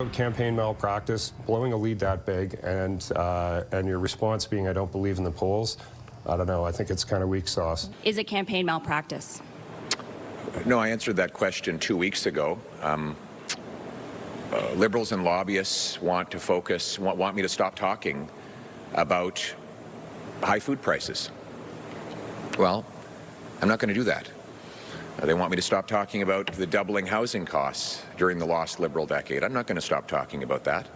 about campaign malpractice, blowing a lead that big, and your response being, I don't believe in the polls, I don't know. I think it's kind of weak sauce. Is it campaign malpractice? No, I answered that question 2 weeks ago. Liberals and lobbyists want to focus, want me to stop talking about high food prices. Well, I'm not going to do that. They want me to stop talking about the doubling housing costs during the lost Liberal decade. I'm not going to stop talking about that.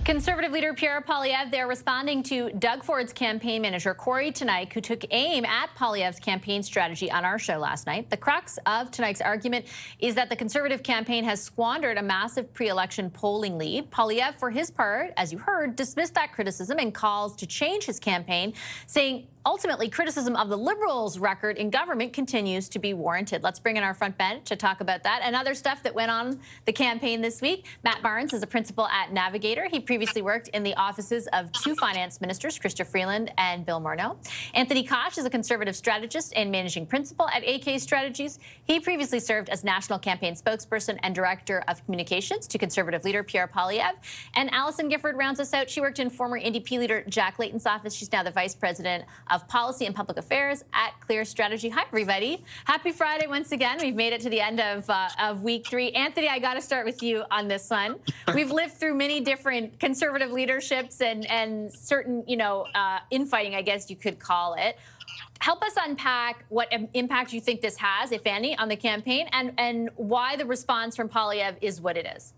Conservative leader Pierre Poilievre, they're responding to Doug Ford's campaign manager, Corey Teneycke, who took aim at Poilievre's campaign strategy on our show last night. The crux of Teneycke's argument is that the Conservative campaign has squandered a massive pre-election polling lead. Poilievre, for his part, as you heard, dismissed that criticism and calls to change his campaign, saying ultimately criticism of the Liberals' record in government continues to be warranted. Let's bring in our front bench to talk about that and other stuff that went on the campaign this week. Matt Barnes is a principal at Navigator. He previously worked in the offices of two finance ministers, Chrystia Freeland and Bill Morneau. Anthony Koch is a Conservative strategist and managing principal at AK Strategies. He previously served as national campaign spokesperson and director of communications to Conservative leader Pierre Poilievre. And Alison Gifford rounds us out. She worked in former NDP leader Jack Layton's office. She's now the vice president of Policy and Public Affairs at Clear Strategy. Hi, everybody. Happy Friday once again. We've made it to the end of week 3. Anthony, I got to start with you on this one. We've lived through many different Conservative leaderships and certain, infighting, I guess you could call it. Help us unpack what impact you think this has, if any, on the campaign and why the response from Poilievre is what it is.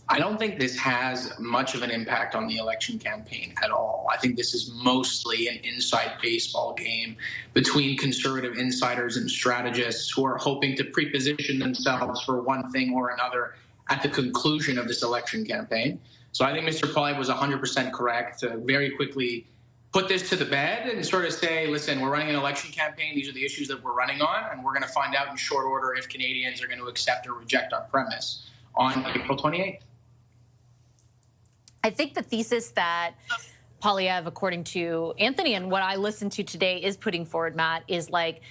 I don't think this has much of an impact on the election campaign at all. I think this is mostly an inside baseball game between Conservative insiders and strategists who are hoping to pre-position themselves for one thing or another at the conclusion of this election campaign. So I think Mr. Poilievre was 100% correct to very quickly put this to the bed and sort of say, listen, we're running an election campaign. These are the issues that we're running on, and we're going to find out in short order if Canadians are going to accept or reject our premise on April 28th. I think the thesis that Poilievre, according to Anthony and what I listened to today, is putting forward, Matt, is like,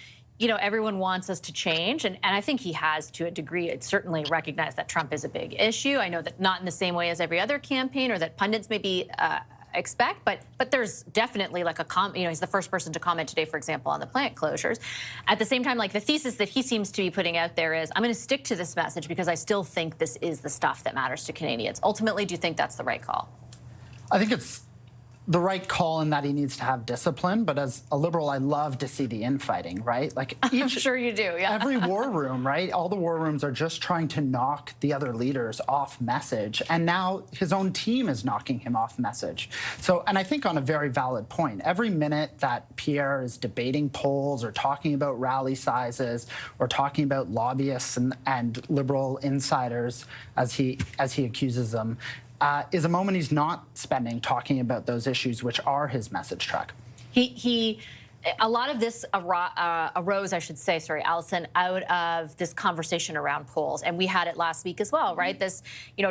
everyone wants us to change. And I think he has to a degree. It's certainly recognized that Trump is a big issue. I know that not in the same way as every other campaign or that pundits maybe expect, but there's definitely like he's the first person to comment today, for example, on the plant closures. At the same time, like the thesis that he seems to be putting out there is, I'm going to stick to this message because I still think this is the stuff that matters to Canadians. Ultimately, do you think that's the right call? I think it's the right call in that he needs to have discipline, but as a Liberal, I love to see the infighting, right? Like I'm sure you do, yeah. Every war room, right? All the war rooms are just trying to knock the other leaders off message, and now his own team is knocking him off message. So, and I think on a very valid point, every minute that Pierre is debating polls or talking about rally sizes or talking about lobbyists and Liberal insiders, as he accuses them, is a moment he's not spending talking about those issues, which are his message track. A lot of this arose, I should say, sorry, Alison, out of this conversation around polls. And we had it last week as well, right? This,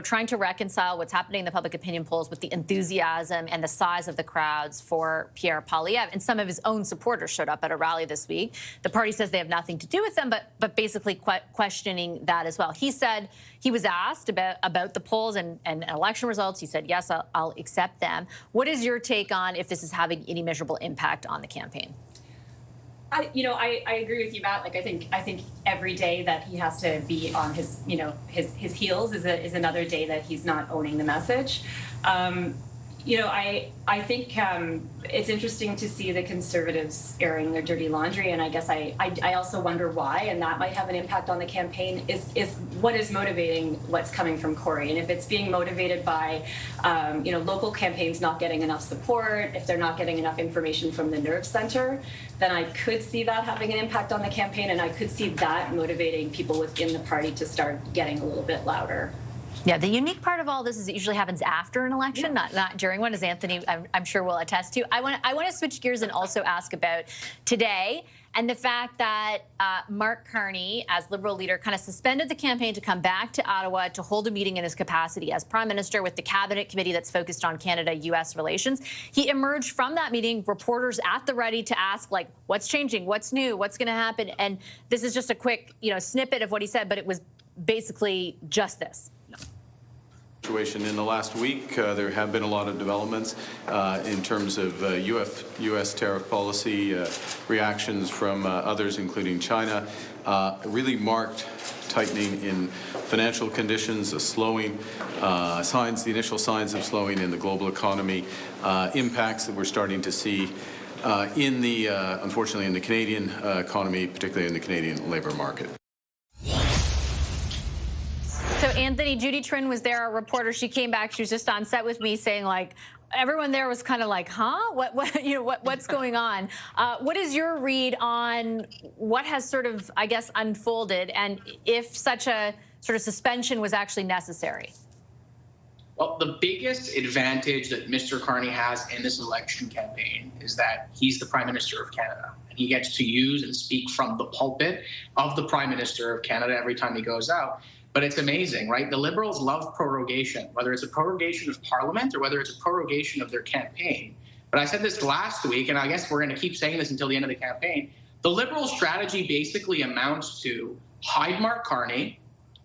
trying to reconcile what's happening in the public opinion polls with the enthusiasm and the size of the crowds for Pierre Poilievre. And some of his own supporters showed up at a rally this week. The party says they have nothing to do with them, but basically questioning that as well. He said he was asked about the polls and election results. He said, yes, I'll accept them. What is your take on if this is having any measurable impact on the campaign? I agree with you, Matt. Like, I think every day that he has to be on his, his heels is another day that he's not owning the message. I think it's interesting to see the Conservatives airing their dirty laundry, and I guess I also wonder why, and that might have an impact on the campaign, is what is motivating what's coming from Corey. And if it's being motivated by, local campaigns not getting enough support, if they're not getting enough information from the Nerve Center, then I could see that having an impact on the campaign, and I could see that motivating people within the party to start getting a little bit louder. Yeah, the unique part of all this is it usually happens after an election, not during one, as Anthony, I'm sure, will attest to. I want to switch gears and also ask about today and the fact that Mark Carney, as Liberal leader, kind of suspended the campaign to come back to Ottawa to hold a meeting in his capacity as Prime Minister with the Cabinet Committee that's focused on Canada-U.S. relations. He emerged from that meeting, reporters at the ready to ask, like, what's changing, what's new, what's going to happen? And this is just a quick, snippet of what he said, but it was basically just this. In the last week, there have been a lot of developments in terms of U.S. tariff policy, reactions from others, including China, really marked tightening in financial conditions, a slowing the initial signs of slowing in the global economy, impacts that we're starting to see unfortunately, in the Canadian economy, particularly in the Canadian labour market. So, Anthony, Judy Trin was there, a reporter. She came back. She was just on set with me saying, like, everyone there was kind of like, huh? What's going on? What is your read on what has sort of, I guess, unfolded, and if such a sort of suspension was actually necessary? Well, the biggest advantage that Mr. Carney has in this election campaign is that he's the Prime Minister of Canada. And he gets to use and speak from the pulpit of the Prime Minister of Canada every time he goes out. But it's amazing, right? The Liberals love prorogation, whether it's a prorogation of Parliament or whether it's a prorogation of their campaign. But I said this last week, and I guess we're going to keep saying this until the end of the campaign. The Liberal strategy basically amounts to hide Mark Carney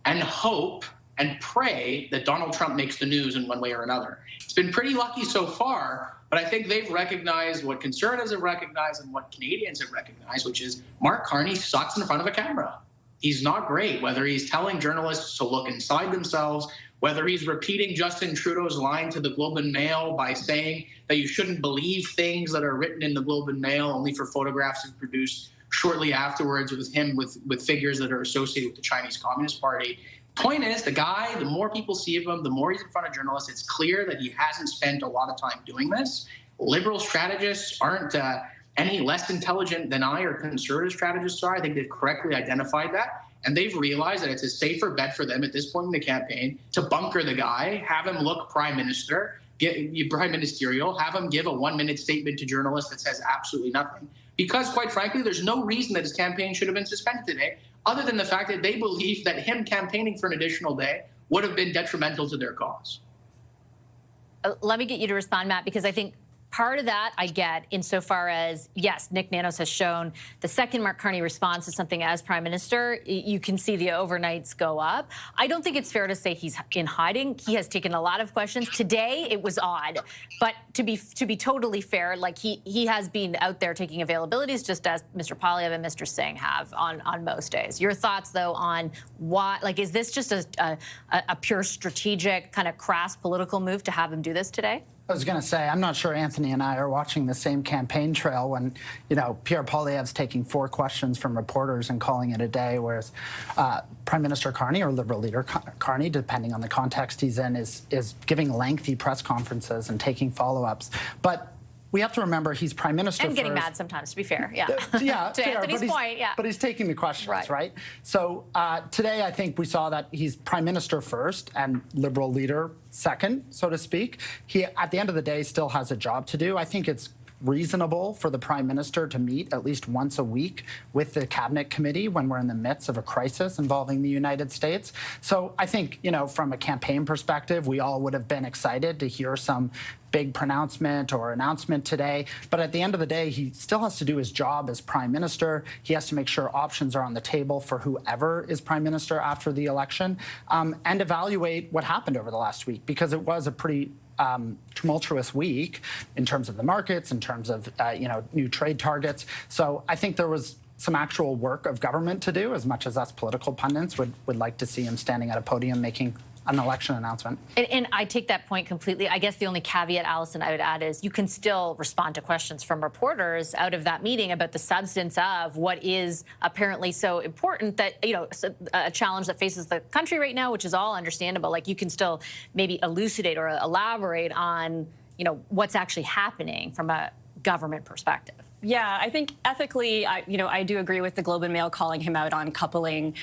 and hope and pray that Donald Trump makes the news in one way or another. It's been pretty lucky so far, but I think they've recognized what Conservatives have recognized and what Canadians have recognized, which is Mark Carney sucks in front of a camera. He's not great, whether he's telling journalists to look inside themselves, whether he's repeating Justin Trudeau's line to the Globe and Mail by saying that you shouldn't believe things that are written in the Globe and Mail only for photographs to be produced shortly afterwards with him with figures that are associated with the Chinese Communist Party. Point is, the guy, the more people see of him, the more he's in front of journalists, it's clear that he hasn't spent a lot of time doing this. Liberal strategists aren't any less intelligent than I or conservative strategists are. I think they've correctly identified that. And they've realized that it's a safer bet for them at this point in the campaign to bunker the guy, have him look prime ministerial, have him give a 1-minute statement to journalists that says absolutely nothing. Because, quite frankly, there's no reason that his campaign should have been suspended today, other than the fact that they believe that him campaigning for an additional day would have been detrimental to their cause. Let me get you to respond, Matt, because I think part of that I get insofar as, yes, Nick Nanos has shown the second Mark Carney responds to something as Prime Minister, you can see the overnights go up. I don't think it's fair to say he's in hiding. He has taken a lot of questions. Today, it was odd. But to be totally fair, like he has been out there taking availabilities, just as Mr. Poilievre and Mr. Singh have on most days. Your thoughts, though, on why, like, is this just a pure strategic, kind of crass political move to have him do this today? I was going to say, I'm not sure Anthony and I are watching the same campaign trail when, Pierre Poilievre's taking 4 questions from reporters and calling it a day, whereas Prime Minister Carney or Liberal leader Carney, depending on the context he's in, is giving lengthy press conferences and taking follow-ups. But we have to remember he's Prime Minister and getting first. mad sometimes, to be fair. Yeah. Yeah, to fair, Anthony's point, yeah. But he's taking the questions, right? So today, I think we saw that he's Prime Minister first and Liberal leader second, so to speak. He, at the end of the day, still has a job to do. I think it's reasonable for the Prime Minister to meet at least once a week with the Cabinet Committee when we're in the midst of a crisis involving the United States. So I think, from a campaign perspective, we all would have been excited to hear some big pronouncement or announcement today. But at the end of the day, he still has to do his job as Prime Minister. He has to make sure options are on the table for whoever is Prime Minister after the election, and evaluate what happened over the last week, because it was a pretty tumultuous week in terms of the markets, in terms of new trade targets. So I think there was some actual work of government to do, as much as us political pundits would like to see him standing at a podium making an election announcement. And I take that point completely. I guess the only caveat, Allison, I would add is you can still respond to questions from reporters out of that meeting about the substance of what is apparently so important that, a challenge that faces the country right now, which is all understandable. Like, you can still maybe elucidate or elaborate on, what's actually happening from a government perspective. Yeah, I think ethically, I do agree with the Globe and Mail calling him out on coupling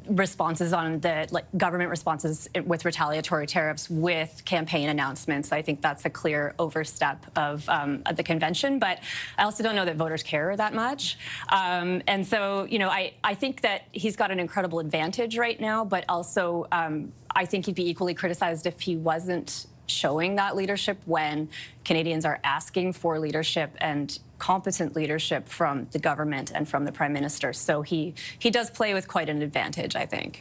responses on the government responses with retaliatory tariffs with campaign announcements. I think that's a clear overstep of the convention, but I also don't know that voters care that much. And so, I think that he's got an incredible advantage right now, but also I think he'd be equally criticized if he wasn't showing that leadership when Canadians are asking for leadership and competent leadership from the government and from the Prime Minister. So he does play with quite an advantage, I think.